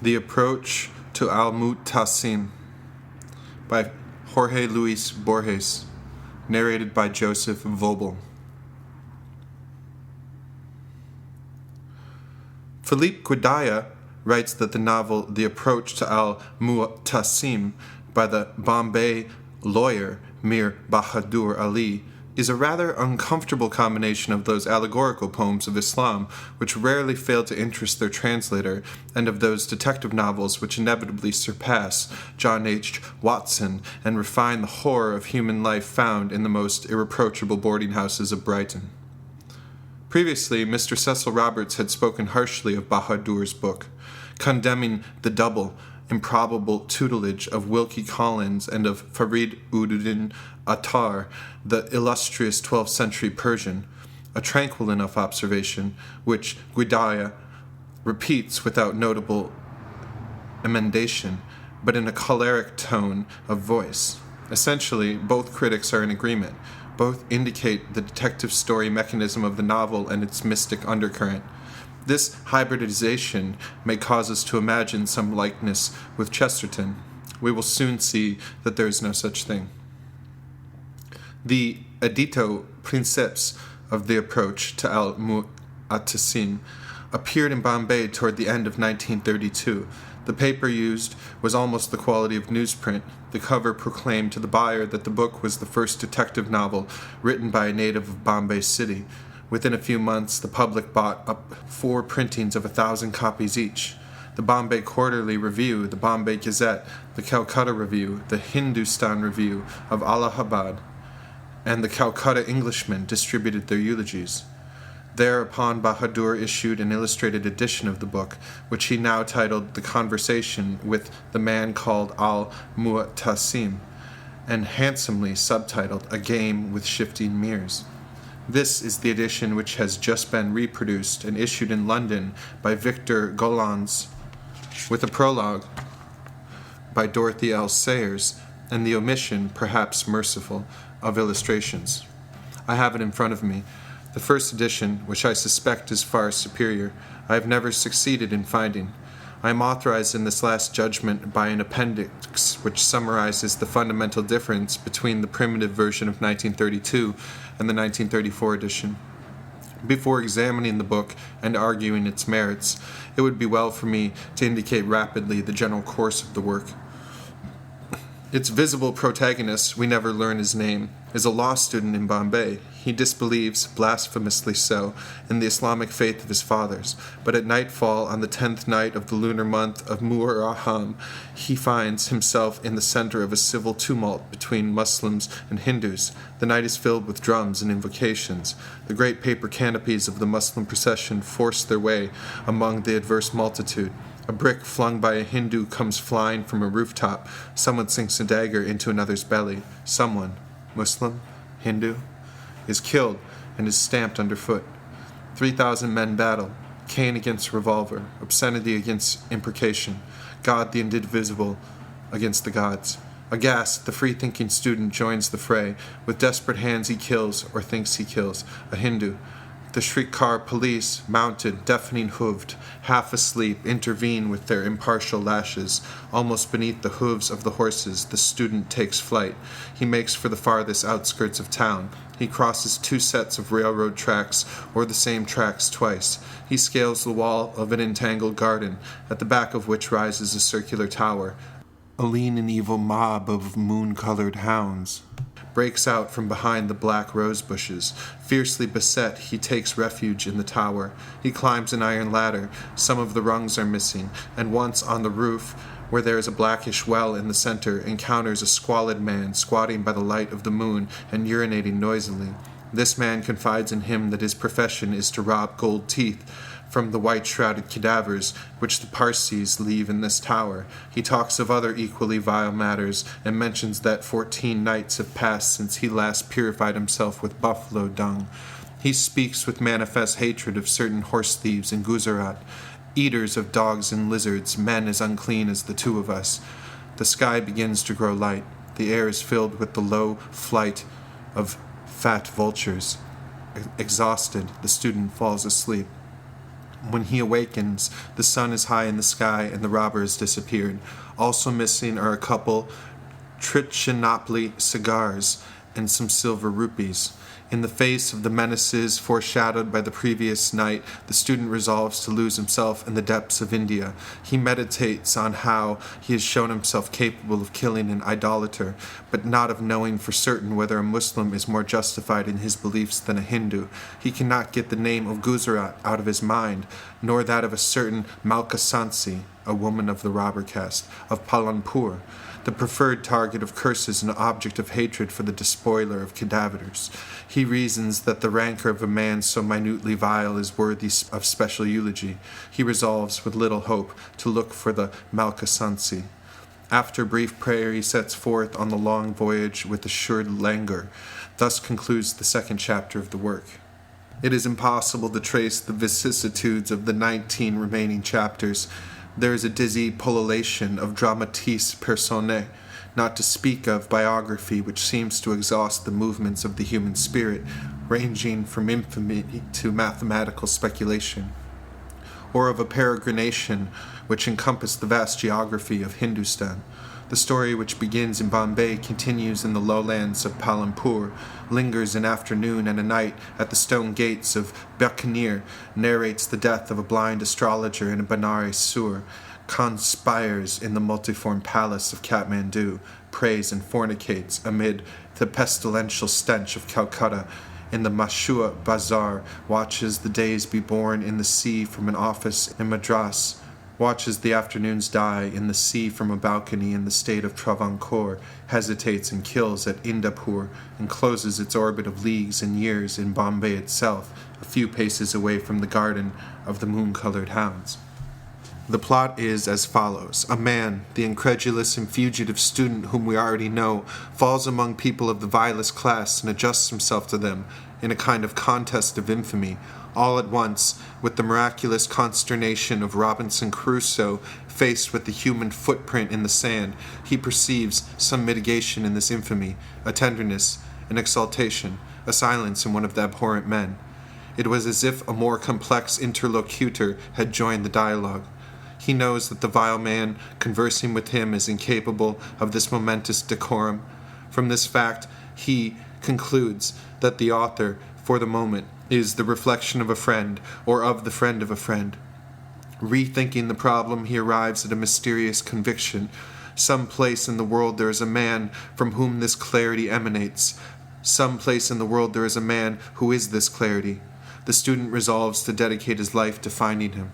The Approach to Al-Mu'tasim by Jorge Luis Borges, narrated by Joseph Vobel. Philippe Guedaya writes that the novel The Approach to Al-Mu'tasim by the Bombay lawyer Mir Bahadur Ali is a rather uncomfortable combination of those allegorical poems of Islam which rarely fail to interest their translator, and of those detective novels which inevitably surpass John H. Watson and refine the horror of human life found in the most irreproachable boarding houses of Brighton. Previously, Mr. Cecil Roberts had spoken harshly of Bahadur's book, condemning the double, improbable tutelage of Wilkie Collins and of Farid ud-Din Attar, the illustrious 12th century Persian, a tranquil enough observation, which Guedaya repeats without notable emendation, but in a choleric tone of voice. Essentially, both critics are in agreement. Both indicate the detective story mechanism of the novel and its mystic undercurrent. This hybridization may cause us to imagine some likeness with Chesterton. We will soon see that there is no such thing. The Edito Princeps of The Approach to Al-Mu'tasim appeared in Bombay toward the end of 1932. The paper used was almost the quality of newsprint. The cover proclaimed to the buyer that the book was the first detective novel written by a native of Bombay City. Within a few months, the public bought up 4 printings of 1,000 copies each. The Bombay Quarterly Review, the Bombay Gazette, the Calcutta Review, the Hindustan Review of Allahabad, and the Calcutta Englishman distributed their eulogies. Thereupon Bahadur issued an illustrated edition of the book, which he now titled The Conversation with the Man Called Al-Mu'tasim, and handsomely subtitled A Game with Shifting Mirrors. This is the edition which has just been reproduced and issued in London by Victor Gollancz, with a prologue by Dorothy L. Sayers, and the omission, perhaps merciful, of illustrations. I have it in front of me. The first edition, which I suspect is far superior, I have never succeeded in finding. I am authorized in this last judgment by an appendix which summarizes the fundamental difference between the primitive version of 1932 and the 1934 edition. Before examining the book and arguing its merits, it would be well for me to indicate rapidly the general course of the work. Its visible protagonist, we never learn his name, is a law student in Bombay. He disbelieves, blasphemously so, in the Islamic faith of his fathers, but at nightfall on the 10th night of the lunar month of Muharram, he finds himself in the center of a civil tumult between Muslims and Hindus. The night is filled with drums and invocations. The great paper canopies of the Muslim procession force their way among the adverse multitude. A brick flung by a Hindu comes flying from a rooftop. Someone sinks a dagger into another's belly. Someone, Muslim, Hindu, is killed and is stamped underfoot. 3,000 men battle, cane against revolver, obscenity against imprecation, God the indivisible against the gods. Aghast, the free-thinking student joins the fray. With desperate hands he kills, or thinks he kills, a Hindu. The Srikar police, mounted, deafening-hooved, half asleep, intervene with their impartial lashes. Almost beneath the hooves of the horses, the student takes flight. He makes for the farthest outskirts of town. He crosses 2 sets of railroad tracks, or the same tracks twice. He scales the wall of an entangled garden, at the back of which rises a circular tower. A lean and evil mob of moon-colored hounds breaks out from behind the black rose bushes. Fiercely beset, he takes refuge in the tower. He climbs an iron ladder. Some of the rungs are missing, and once on the roof, where there is a blackish well in the center, encounters a squalid man squatting by the light of the moon and urinating noisily. This man confides in him that his profession is to rob gold teeth from the white-shrouded cadavers which the Parsees leave in this tower. He talks of other equally vile matters, and mentions that 14 nights have passed since he last purified himself with buffalo dung. He speaks with manifest hatred of certain horse-thieves in Gujarat, eaters of dogs and lizards, men as unclean as the 2 of us. The sky begins to grow light. The air is filled with the low flight of fat vultures. Exhausted, the student falls asleep. When he awakens, the sun is high in the sky and the robber has disappeared. Also missing are a couple Trichinopoli cigars and some silver rupees. In the face of the menaces foreshadowed by the previous night, the student resolves to lose himself in the depths of India. He meditates on how he has shown himself capable of killing an idolater, but not of knowing for certain whether a Muslim is more justified in his beliefs than a Hindu. He cannot get the name of Gujarat out of his mind, nor that of a certain Malka Sansi, a woman of the robber caste, of Palanpur, the preferred target of curses and object of hatred for the despoiler of cadavers. He reasons that the rancor of a man so minutely vile is worthy of special eulogy. He resolves, with little hope, to look for the Malka Sansi. After brief prayer, he sets forth on the long voyage with assured languor. Thus concludes the second chapter of the work. It is impossible to trace the vicissitudes of the 19 remaining chapters. There is a dizzy pullulation of dramatis personae, not to speak of biography, which seems to exhaust the movements of the human spirit, ranging from infamy to mathematical speculation, or of a peregrination which encompassed the vast geography of Hindustan. The story, which begins in Bombay, continues in the lowlands of Palanpur, lingers an afternoon and a night at the stone gates of Bikaner, narrates the death of a blind astrologer in a Benares sewer, conspires in the multiform palace of Kathmandu, prays and fornicates amid the pestilential stench of Calcutta, in the Mashua Bazaar, watches the days be born in the sea from an office in Madras, watches the afternoons die in the sea from a balcony in the state of Travancore, hesitates and kills at Indapur, and closes its orbit of leagues and years in Bombay itself, a few paces away from the garden of the moon-colored hounds. The plot is as follows. A man, the incredulous and fugitive student whom we already know, falls among people of the vilest class and adjusts himself to them in a kind of contest of infamy. All at once, with the miraculous consternation of Robinson Crusoe faced with the human footprint in the sand, he perceives some mitigation in this infamy, a tenderness, an exaltation, a silence in one of the abhorrent men. It was as if a more complex interlocutor had joined the dialogue. He knows that the vile man conversing with him is incapable of this momentous decorum. From this fact, he concludes that the author, for the moment, is the reflection of a friend, or of the friend of a friend. Rethinking the problem, he arrives at a mysterious conviction. Some place in the world there is a man from whom this clarity emanates. Some place in the world there is a man who is this clarity. The student resolves to dedicate his life to finding him.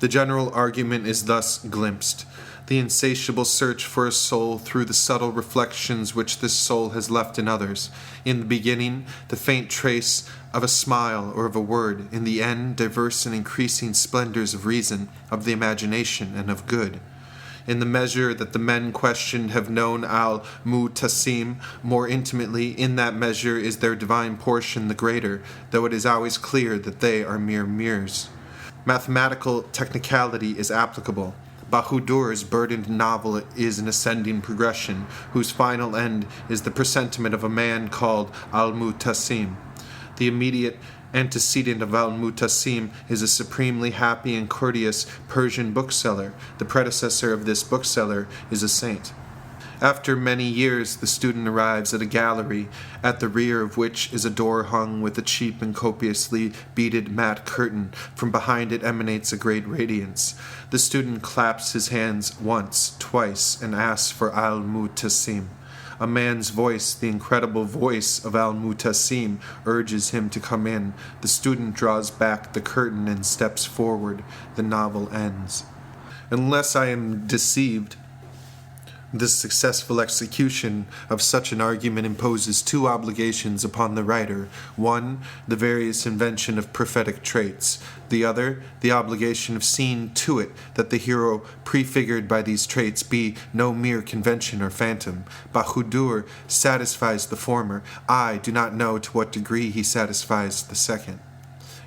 The general argument is thus glimpsed. The insatiable search for a soul through the subtle reflections which this soul has left in others. In the beginning, the faint trace of a smile or of a word. In the end, diverse and increasing splendors of reason, of the imagination, and of good. In the measure that the men questioned have known al-Mu'tasim more intimately, in that measure is their divine portion the greater, though it is always clear that they are mere mirrors. Mathematical technicality is applicable. Bahudur's burdened novel is an ascending progression, whose final end is the presentiment of a man called Al-Mu'tasim. The immediate antecedent of Al-Mu'tasim is a supremely happy and courteous Persian bookseller. The predecessor of this bookseller is a saint. After many years, the student arrives at a gallery, at the rear of which is a door hung with a cheap and copiously beaded mat curtain. From behind it emanates a great radiance. The student claps his hands once, twice, and asks for Al-Mu'tasim. A man's voice, the incredible voice of Al-Mu'tasim, urges him to come in. The student draws back the curtain and steps forward. The novel ends. Unless I am deceived, the successful execution of such an argument imposes two obligations upon the writer. One, the various invention of prophetic traits. The other, the obligation of seeing to it that the hero prefigured by these traits be no mere convention or phantom. Bahadur satisfies the former. I do not know to what degree he satisfies the second.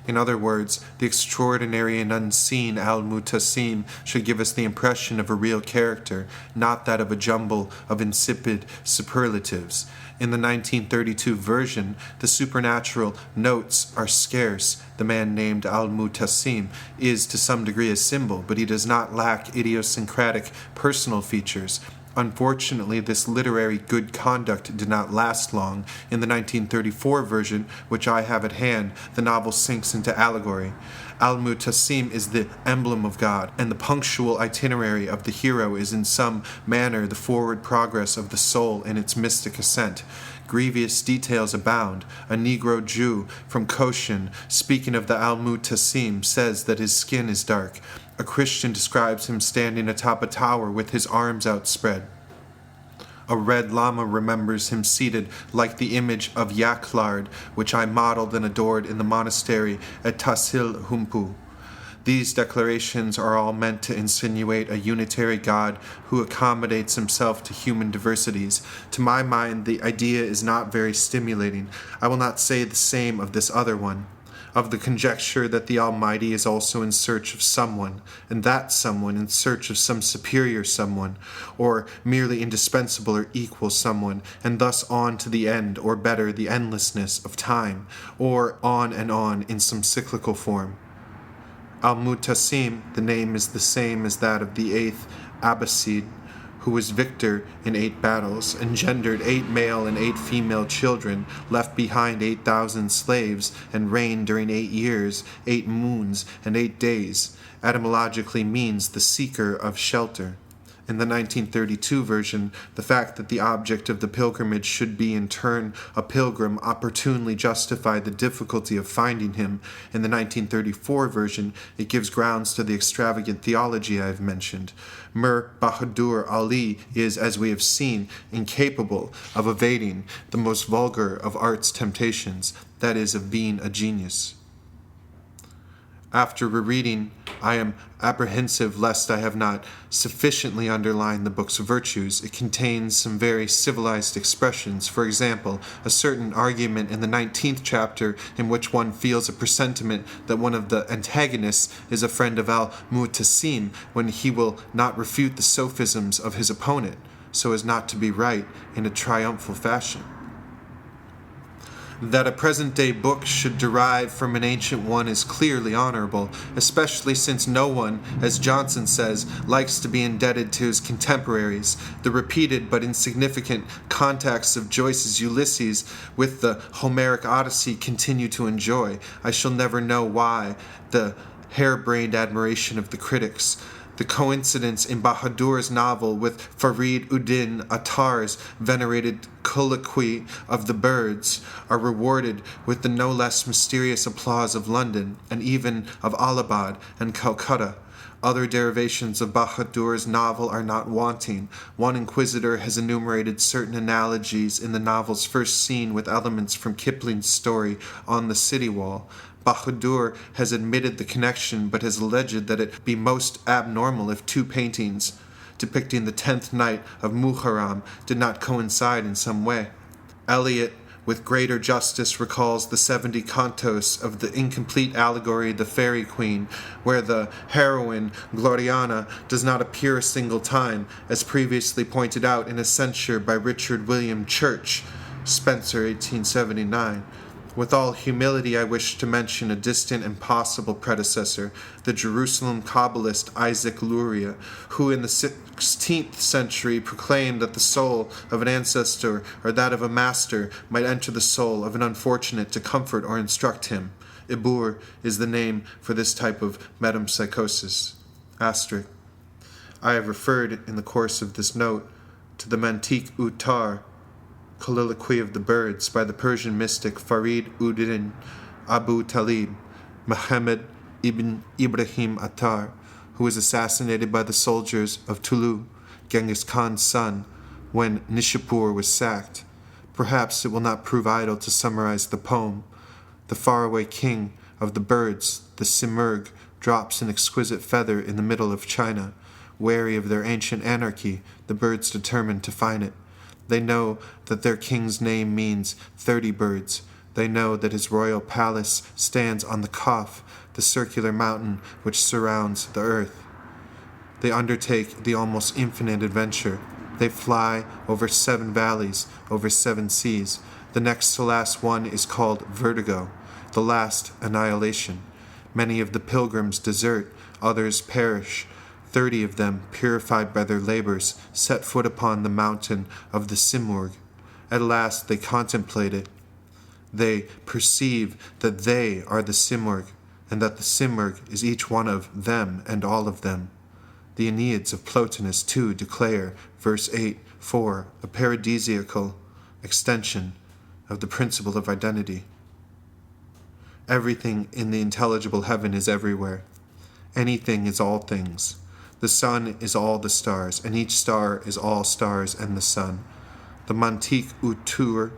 In other words, the extraordinary and unseen Al-Mutasim should give us the impression of a real character, not that of a jumble of insipid superlatives. In the 1932 version, the supernatural notes are scarce. The man named Al-Mutasim is to some degree a symbol, but he does not lack idiosyncratic personal features. Unfortunately, this literary good conduct did not last long. In the 1934 version, which I have at hand, the novel sinks into allegory. Al-Mutasim is the emblem of God, and the punctual itinerary of the hero is in some manner the forward progress of the soul in its mystic ascent. Grievous details abound. A Negro Jew from Cochin, speaking of the Al-Mutasim, says that his skin is dark. A Christian describes him standing atop a tower with his arms outspread. A red lama remembers him seated like the image of Yaklard, which I modeled and adored in the monastery at Tasil Humpu. These declarations are all meant to insinuate a unitary God who accommodates himself to human diversities. To my mind, the idea is not very stimulating. I will not say the same of this other one, of the conjecture that the Almighty is also in search of someone, and that someone in search of some superior someone, or merely indispensable or equal someone, and thus on to the end, or better, the endlessness of time, or on and on in some cyclical form. Al-Mutasim, the name is the same as that of the 8th Abbasid, who was victor in 8 battles, engendered 8 male and 8 female children, left behind 8,000 slaves, and reigned during 8 years, 8 moons, and 8 days, etymologically means the seeker of shelter. In the 1932 version, the fact that the object of the pilgrimage should be in turn a pilgrim opportunely justified the difficulty of finding him. In the 1934 version, it gives grounds to the extravagant theology I have mentioned. Mir Bahadur Ali is, as we have seen, incapable of evading the most vulgar of art's temptations, that is, of being a genius. After rereading, I am apprehensive lest I have not sufficiently underlined the book's virtues. It contains some very civilized expressions. For example, a certain argument in the 19th chapter in which one feels a presentiment that one of the antagonists is a friend of Al-Mutasim when he will not refute the sophisms of his opponent, so as not to be right in a triumphal fashion. That a present-day book should derive from an ancient one is clearly honorable, especially since no one, as Johnson says, likes to be indebted to his contemporaries. The repeated but insignificant contacts of Joyce's Ulysses with the Homeric Odyssey continue to enjoy. I shall never know why the harebrained admiration of the critics. The coincidence in Bahadur's novel with Farid Uddin Attar's venerated colloquy of the birds are rewarded with the no less mysterious applause of London, and even of Allahabad and Calcutta. Other derivations of Bahadur's novel are not wanting. One inquisitor has enumerated certain analogies in the novel's first scene with elements from Kipling's story On the City Wall. Bahadur has admitted the connection, but has alleged that it be most abnormal if 2 paintings depicting the 10th night of Muharram did not coincide in some way. Eliot, with greater justice, recalls the 70 cantos of the incomplete allegory The Fairy Queen, where the heroine, Gloriana, does not appear a single time, as previously pointed out in a censure by Richard William Church, Spencer, 1879. With all humility, I wish to mention a distant and possible predecessor, the Jerusalem Kabbalist Isaac Luria, who in the 16th century proclaimed that the soul of an ancestor or that of a master might enter the soul of an unfortunate to comfort or instruct him. Ibur is the name for this type of metempsychosis. Asterisk. I have referred in the course of this note to the Mantiq Uttar, Colloquy of the Birds, by the Persian mystic Farid Uddin Abu Talib, Muhammad ibn Ibrahim Attar, who was assassinated by the soldiers of Tulu, Genghis Khan's son, when Nishapur was sacked. Perhaps it will not prove idle to summarize the poem. The faraway king of the birds, the Simurgh, drops an exquisite feather in the middle of China. Wary of their ancient anarchy, the birds determine to find it. They know that their king's name means 30 birds. They know that his royal palace stands on the Kaf, the circular mountain which surrounds the earth. They undertake the almost infinite adventure. They fly over 7 valleys, over 7 seas. The next to last one is called Vertigo, the last annihilation. Many of the pilgrims desert, others perish. 30 of them, purified by their labors, set foot upon the mountain of the Simurgh. At last they contemplate it. They perceive that they are the Simurgh, and that the Simurgh is each one of them and all of them. The Aeneids of Plotinus too declare, verse 8, 4, a paradisiacal extension of the principle of identity. Everything in the intelligible heaven is everywhere. Anything is all things. The sun is all the stars, and each star is all stars and the sun. The Mantique Outure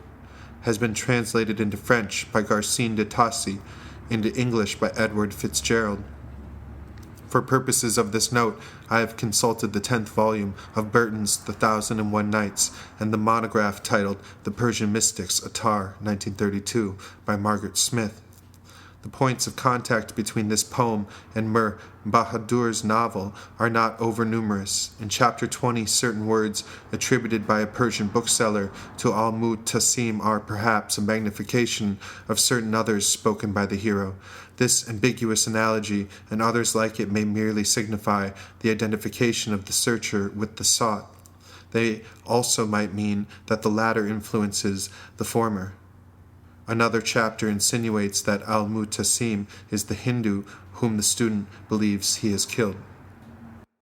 has been translated into French by Garcin de Tassy, into English by Edward Fitzgerald. For purposes of this note, I have consulted the 10th volume of Burton's The 1001 Nights and the monograph titled The Persian Mystics, Attar, 1932, by Margaret Smith. The points of contact between this poem and Mir Bahadur's novel are not overnumerous. In chapter 20, certain words attributed by a Persian bookseller to Al-Mu'tasim are perhaps a magnification of certain others spoken by the hero. This ambiguous analogy and others like it may merely signify the identification of the searcher with the sought. They also might mean that the latter influences the former. Another chapter insinuates that Al-Mu'tasim is the Hindu whom the student believes he has killed.